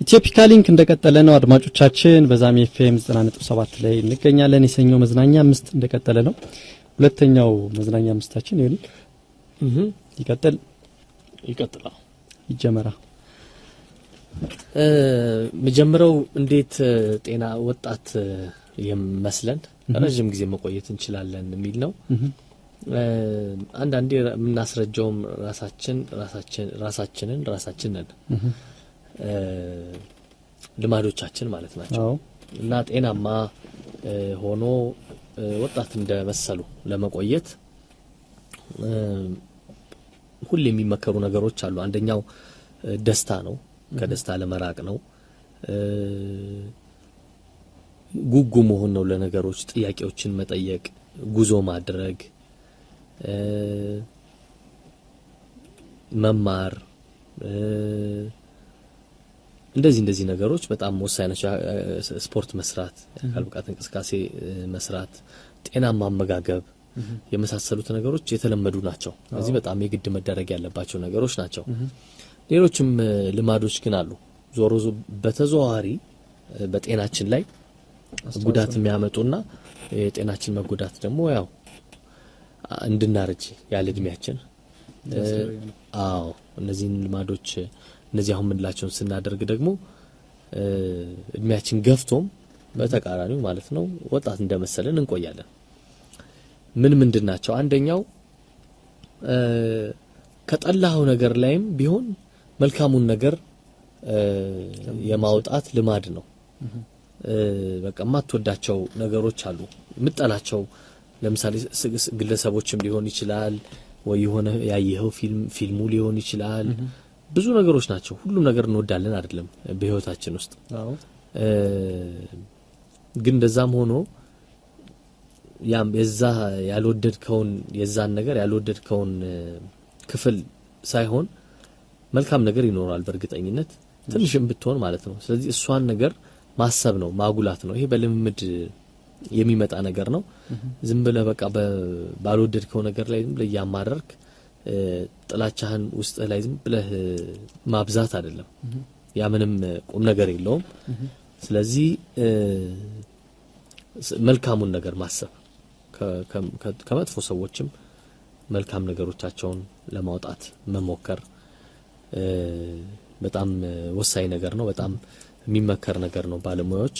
ኢትዮፒካ ሊንክ እንደቀጠለ ነው አድማጮቻችን። በዛም ኤፍኤም 90.7 ላይ እንገኛለን። የሰኞ መዝናኛ 5 እንደቀጠለ ነው። ሁለተኛው መዝናኛ 5ታችን ይቀጥላል ይጀመራ መጀመሪያው እንዴት ጤና ወጣት የመስለን ረጅም ጊዜ መቆየት እንችላለን የሚል ነው። አንዳንዴ የምናስረጃውም ራሳችንን ልማዶቻችን ማለት ናቸው እና ጤናማ ሆኖ ወጣት እንደመሰሉ ለመቆየት ሁሉ የሚመከሩ ነገሮች አሉ። አንደኛው ደስታ ነው። ከደስታ ለመራቅ ነው። ጉጉ መሆን ነው ለነገሮች፣ ጥያቄዎችን መጠየቅ፣ ጉዞ ማድረግ፣ መማር፣ እንደዚህ ነገሮች በጣም ወሳኝ ናቸው። ስፖርት መስራት፣ የአካል ብቃት እንቅስቃሴ መስራት፣ ጤናማ አመጋገብ የመሳሰሉት ነገሮች የተለመዱ ናቸው። እዚህ በጣም የግድ መደረግ ያለባቸው ነገሮች ናቸው። ሌሎችም ልማዶች ግን አሉ። ዞሮ በተዘዋዋሪ በጤናችን ላይ ጉዳት የሚያመጡና የጤናችን መጎዳት ደግሞ ያው እንድናረጅ ያለ እድሜያችን እነዚህን ልማዶች እነዚህ አሁን ምንላቸውን ስናደርግ ደግሞ እድሜያችን ገፍቶም በተቃራኒው ማለት ነው ወጣት እንደመሰለን እንቆያለን። ምንድናቸው? አንደኛው ከጠላው ነገር ላይም ቢሆን መልካሙን ነገር የማውጣት ልማድ ነው። በቃ ማትወዳቸው ነገሮች አሉ፣ ምጠላቸው። ለምሳሌ ግለሰቦችም ሊሆን ይችላል ወይ የሆነ ያየኸው ፊልሙ ሊሆን ይችላል። ብዙ ነገሮች ናቸው። ሁሉም ነገር እንወዳለን አይደለም በህይወታችን ውስጥ። ግን እንደዛም ሆኖ የዛ ያልወደድከውን የዛን ነገር ያልወደድከውን ክፍል ሳይሆን መልካም ነገር ይኖራል በእርግጠኝነት ትንሽም ብትሆን ማለት ነው። ስለዚህ እሷን ነገር ማሰብ ነው፣ ማጉላት ነው። ይሄ በልምምድ የሚመጣ ነገር ነው። ዝም ብለህ በቃ ባልወደድከው ነገር ላይ ዝም ብለህ ያማረርክ ጥላቻህን ውስጥ ላይ ዝም ብለህ ማብዛት አይደለም። ያ ምንም ቁም ነገር የለውም። ስለዚህ መልካሙን ነገር ማሰብ ከመጥፎ ሰዎችም መልካም ነገሮቻቸውን ለማውጣት መሞከር በጣም ወሳኝ ነገር ነው። በጣም የሚመከር ነገር ነው። ባለሙያዎች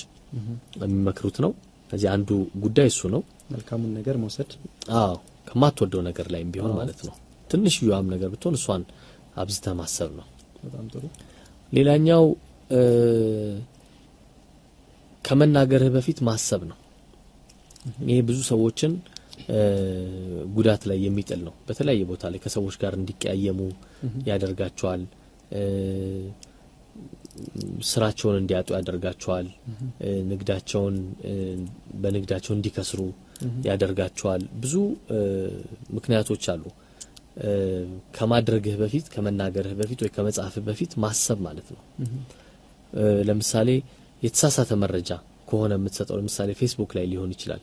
የሚመክሩት ነው። ስለዚህ አንዱ ጉዳይ እሱ ነው። መልካሙን ነገር መውሰድ ከማትወደው ነገር ላይም ቢሆን ማለት ነው። ትንሽ ያም ነገር ብትሆን እሷን አብዝተ ማሰብ ነው። በጣም ጥሩ። ሌላኛው ከመናገርህ በፊት ማሰብ ነው። ይሄ ብዙ ሰዎችን ጉዳት ላይ የሚጥል ነው። በተለያየ ቦታ ላይ ከሰዎች ጋር እንዲቀያየሙ ያደርጋቸዋል። ስራቸውን እንዲያጡ ያደርጋቸዋል። በንግዳቸው እንዲከስሩ ያደርጋቸዋል። ብዙ ምክንያቶች አሉ። ከማድረግህ በፊት ከመናገርህ በፊት ወይ ከመጻፍህ በፊት ማሰብ ማለት ነው። ለምሳሌ የተሳሳተ መረጃ ከሆነ የምትሰጠው ለምሳሌ ፌስቡክ ላይ ሊሆን ይችላል።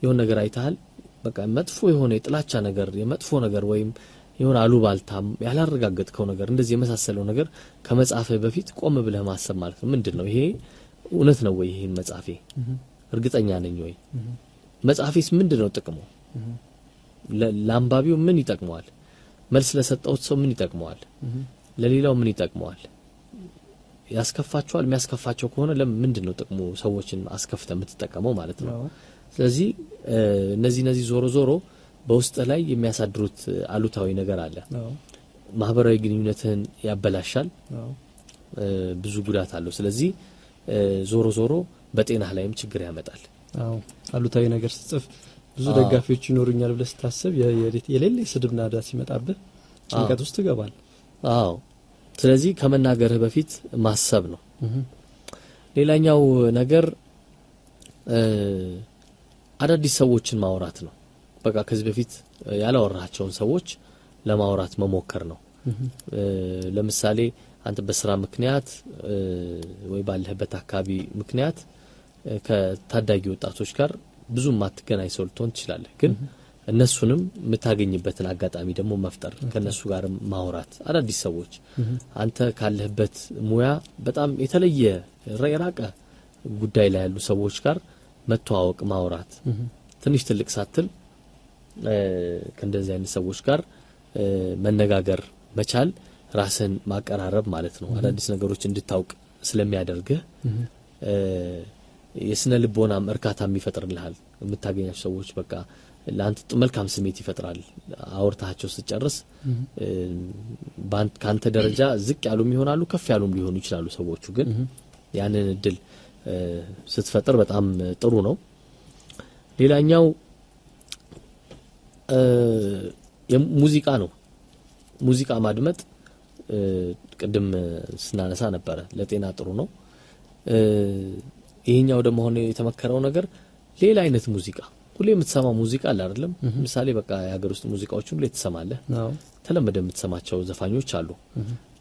የሆነ ነገር አይተሃል፣ በቃ መጥፎ የሆነ የጥላቻ ነገር የመጥፎ ነገር ወይም የሆነ አሉባልታም ያላረጋገጥከው ነገር እንደዚህ የመሳሰለው ነገር ከመጻፍህ በፊት ቆም ብለህ ማሰብ ማለት ነው። ምንድነው ይሄ? እውነት ነው ወይ? ይሄን መጻፌ እርግጠኛ ነኝ ወይ? መጻፌስ ምንድነው ጥቅሙ? ለአንባቢው ምን ይጠቅመዋል? መልስ ለሰጠው ሰው ምን ይጠቅመዋል? ለሌላው ምን ይጠቅመዋል? ያስከፋቸዋል? የሚያስከፋቸው ከሆነ ለምንድነው ጥቅሙ? ሰዎችን አስከፍተ የምትጠቀመው ማለት ነው። ስለዚህ እነዚህ ዞሮ በውስጥ ላይ የሚያሳድሩት አሉታዊ ነገር አለ። ማህበራዊ ግንኙነትን ያበላሻል። ብዙ ጉዳት አለው። ስለዚህ ዞሮ በጤና ላይም ችግር ያመጣል። አሉታዊ ነገር ጽፍ ብዙ ደጋፊዎች ይኖሩኛል ብለህ ስታስብ የሌለ ስድብ ናዳ ሲመጣብህ ጭንቀት ውስጥ ትገባል። ስለዚህ ከመናገርህ በፊት ማሰብ ነው። ሌላኛው ነገር አዳዲስ ሰዎችን ማውራት ነው። በቃ ከዚህ በፊት ያላወራቸውን ሰዎች ለማውራት መሞከር ነው። ለምሳሌ አንተ በስራ ምክንያት ወይ ባለህበት አካባቢ ምክንያት ከታዳጊ ወጣቶች ጋር ብዙ ማትገናኝ ሰው ልትሆን ትችላለህ። ግን እነሱንም የምታገኝበትን አጋጣሚ ደግሞ መፍጠር ከነሱ ጋር ማውራት አዳዲስ ሰዎች አንተ ካለህበት ሙያ በጣም የተለየ የራቀ ጉዳይ ላይ ያሉ ሰዎች ጋር መተዋወቅ ማውራት ትንሽ ትልቅ ሳትል ከእንደዚህ አይነት ሰዎች ጋር መነጋገር መቻል ራስን ማቀራረብ ማለት ነው አዳዲስ ነገሮች እንድታውቅ ስለሚያደርግህ የስነ ልቦናም እርካታም ይፈጥርልሃል የምታገኛቸው ሰዎች በቃ ለአንተ መልካም ስሜት ይፈጥራል አውርታቸው ስትጨርስ ካንተ ደረጃ ዝቅ ያሉም ይሆናሉ ከፍ ያሉም ሊሆኑ ይችላሉ ሰዎቹ ግን ያንን እድል ስትፈጥር በጣም ጥሩ ነው ሌላኛው የሙዚቃ ነው ሙዚቃ ማድመጥ ቅድም ስናነሳ ነበር ለጤና ጥሩ ነው ይሄኛው ደግሞ ሆነ የተመከረው ነገር ሌላ አይነት ሙዚቃ ሁሌ የምትሰማው ሙዚቃ አለ አይደለም ለምሳሌ በቃ የሀገር ውስጥ ሙዚቃዎች ሁሌ ትሰማለህ ተለመደ የምትሰማቸው ዘፋኞች አሉ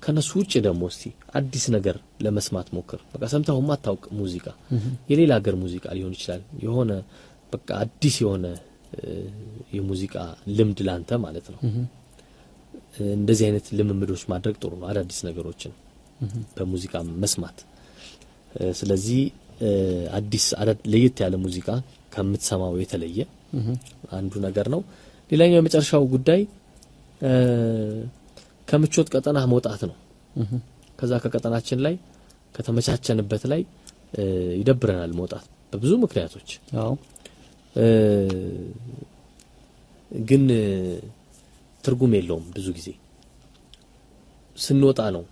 ከነሱ ውጪ ደግሞ እስቲ አዲስ ነገር ለመስማት ሞክር በቃ ሰምተው ማታውቅ ሙዚቃ የሌላ ሀገር ሙዚቃ ሊሆን ይችላል የሆነ በቃ አዲስ የሆነ የሙዚቃ ልምድ ላንተ ማለት ነው እንደዚህ አይነት ልምምዶች ማድረግ ጥሩ ነው አዳዲስ ነገሮችን በሙዚቃ መስማት ስለዚህ አዲስ ለየት ያለ ሙዚቃ ከምትሰማው የተለየ አንዱ ነገር ነው ሌላኛው የመጨረሻው ጉዳይ ከምቾት ቀጠና መውጣት ነው ከዛ ከቀጠናችን ላይ ከተመቻቸንበት ላይ ይደብረናል መውጣት በብዙ ምክንያቶች አዎ ግን ትርጉም የለውም ብዙ ጊዜ ስንወጣ ነው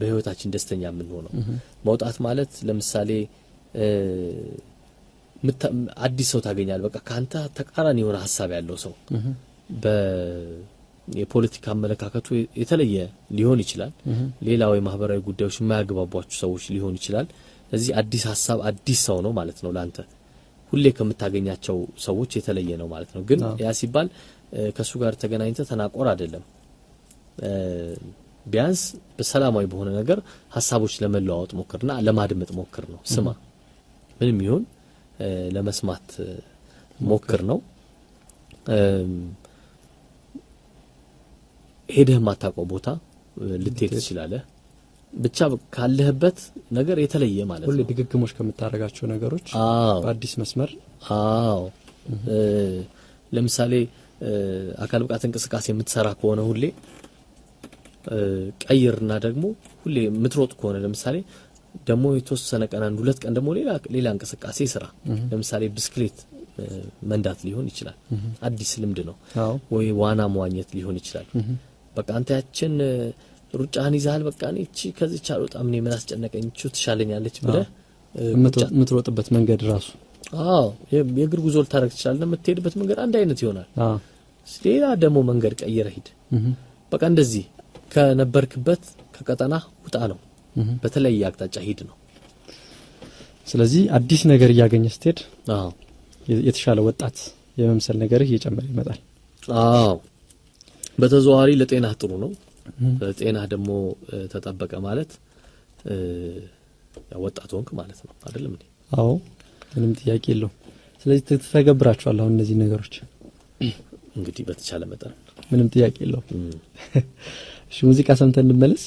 በህይወታችን ደስተኛ የምንሆነው መውጣት ማለት ለምሳሌ አዲስ ሰው ታገኛለህ በቃ ካንተ ተቃራኒ የሆነ ሐሳብ ያለው ሰው የፖለቲካ አመለካከቱ የተለየ ሊሆን ይችላል ሌላው የማህበራዊ ጉዳዮች የማያግባቧቸው ሰዎች ሊሆን ይችላል ስለዚህ አዲስ ሐሳብ አዲስ ሰው ነው ማለት ነው ላንተ ሁሌ ከምታገኛቸው ሰዎች የተለየ ነው ማለት ነው ግን ያ ሲባል ከሱ ጋር ተገናኝተ ተናቆር አይደለም ቢያንስ በሰላማዊ በሆነ ነገር ሐሳቦች ለመለዋወጥ ሞክርና ለማድመጥ ሞክር ነው ስማ ምንም ይሁን ለመስማት ሞክር ነው ሄደህ ማታውቀው ቦታ ልትሄድ ትችላለህ ብቻ ካለህበት ነገር የተለየ ማለት ነው ሁሉ ድግግሞሽ ከምታረጋቸው ነገሮች በአዲስ መስመር ለምሳሌ አካል ብቃት እንቅስቃሴ የምትሰራ ከሆነ ሁሌ ቀይርና ደግሞ ሁሌ የምትሮጥ ከሆነ ለምሳሌ ደግሞ የተወሰነ ቀን አንድ ሁለት ቀን ደግሞ ሌላ እንቅስቃሴ ስራ ለምሳሌ ብስክሌት መንዳት ሊሆን ይችላል አዲስ ልምድ ነው ወይ ዋና መዋኘት ሊሆን ይችላል በቃ አንተ ያችን ሩጫህን ይዛል በቃ እቺ ከዚህ ቻሉ በጣም ነው ምን አስጨነቀኝ እቺ ትሻለኛለች ብለህ የምትሮጥበት መንገድ ራሱ የእግር ጉዞ ልታረግ ትችላለህ የምትሄድበት መንገድ አንድ አይነት ይሆናል ሌላ ደግሞ መንገድ ቀይረህ ሂድ በቃ እንደዚህ ከነበርክበት ከቀጠና ውጣ ነው በተለየ አቅጣጫ ሂድ ነው ስለዚህ አዲስ ነገር እያገኘህ ስትሄድ የተሻለ ወጣት የመምሰል ነገር እየጨመረ ይመጣል በተዘዋዋሪ ለጤና ጥሩ ነው ጤና ደግሞ ተጠበቀ ማለት ወጣት ሆንክ ማለት ነው አይደለም እንዴ አዎ ምንም ጥያቄ የለውም ስለዚህ ተተገብራችኋል አሁን እነዚህ ነገሮች እንግዲህ በተቻለ መጠን ምንም ጥያቄ የለውም እሺ ሙዚቃ ሰምተን እንመለስ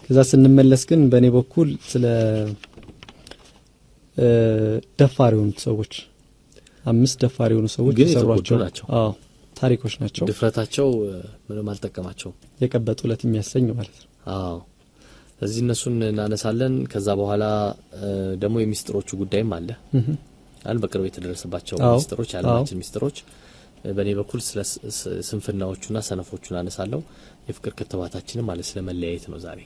ከዛ ስንመለስ ግን በእኔ በኩል ስለ ደፋር የሆኑ ሰዎች 5 ደፋር የሆኑ ሰዎች ተሰሯቸው ናቸው አዎ ታሪኮች ናቸው ድፍረታቸው ምንም አልተቀማቸው የቀበጡለት የሚያሰኝ ማለት ነው አዎ ስለዚህ እነሱን እናነሳለን ከዛ በኋላ ደግሞ የሚስጥሮቹ ጉዳይም አለ በቅርብ የተደረሰባቸው ሚስጥሮች ያለማችን ሚስጥሮች በእኔ በኩል ስለ ስንፍናዎቹና ሰነፎቹን አነሳለሁ የፍቅር ክትባታችንም ማለት ስለመለያየት ነው ዛሬ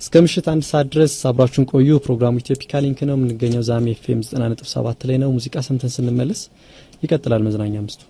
እስከ ምሽት 1 ሰዓት ድረስ አብራችሁን ቆዩ ፕሮግራሙ ኢትዮፒካ ሊንክ ነው የምንገኘው ዛሜ ኤፍኤም 90.7 ላይ ነው ሙዚቃ ሰምተን ስንመለስ ይቀጥላል መዝናኛ አምስቱ